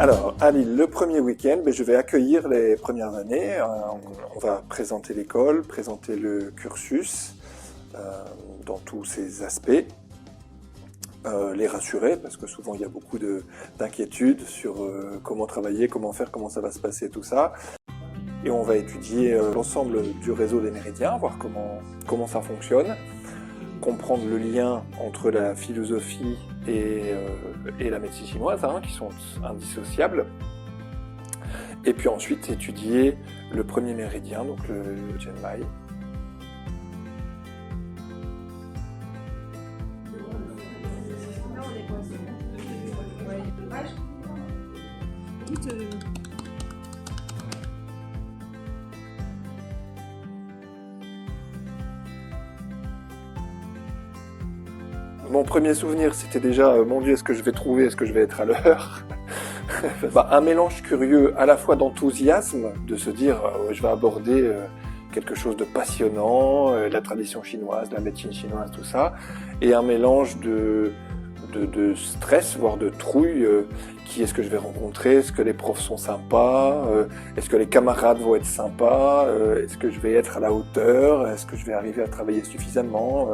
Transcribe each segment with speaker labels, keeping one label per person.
Speaker 1: Alors, à Lille, le premier week-end, je vais accueillir les premières années. On va présenter l'école, présenter le cursus dans tous ses aspects, les rassurer, parce que souvent il y a beaucoup d'inquiétudes sur comment travailler, comment faire, comment ça va se passer, tout ça. Et on va étudier l'ensemble du réseau des méridiens, voir comment ça fonctionne, comprendre le lien entre la philosophie et la médecine chinoise, qui sont indissociables. Et puis ensuite étudier le premier méridien, donc le Chenmai. Mon premier souvenir, c'était déjà mon Dieu, est-ce que je vais trouver, est-ce que je vais être à l'heure? Un mélange curieux à la fois d'enthousiasme, de se dire je vais aborder quelque chose de passionnant, la tradition chinoise, la médecine chinoise, tout ça, et un mélange de stress, voire de trouille. Qui est-ce que je vais rencontrer? Est-ce que les profs sont sympas? Est-ce que les camarades vont être sympas? Est-ce que je vais être à la hauteur? Est-ce que je vais arriver à travailler suffisamment?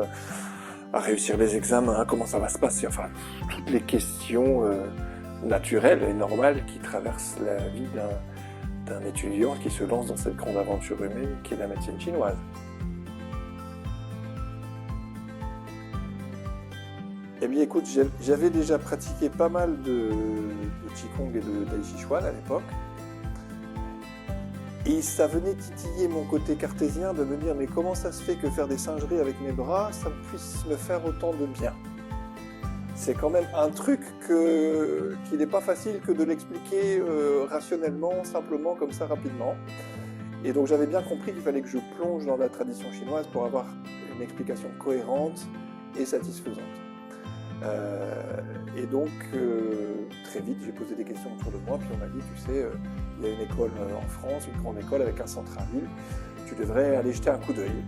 Speaker 1: À réussir les examens? Comment ça va se passer? Enfin, toutes les questions naturelles et normales qui traversent la vie d'un étudiant qui se lance dans cette grande aventure humaine qui est la médecine chinoise. Eh bien écoute, j'avais déjà pratiqué pas mal de Qigong et de Tai Chi Chuan à l'époque. Et ça venait titiller mon côté cartésien de me dire mais comment ça se fait que faire des singeries avec mes bras, ça puisse me faire autant de bien? C'est quand même un truc qu'il n'est pas facile que de l'expliquer rationnellement, simplement, comme ça, rapidement. Et donc j'avais bien compris qu'il fallait que je plonge dans la tradition chinoise pour avoir une explication cohérente et satisfaisante. Et donc, très vite, j'ai posé des questions autour de moi, puis on m'a dit, tu sais, il y a une école en France, une grande école avec un centre à Lille, tu devrais aller jeter un coup d'œil.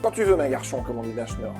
Speaker 1: Quand tu veux, ma garçon, comme on dit d'un schnorr.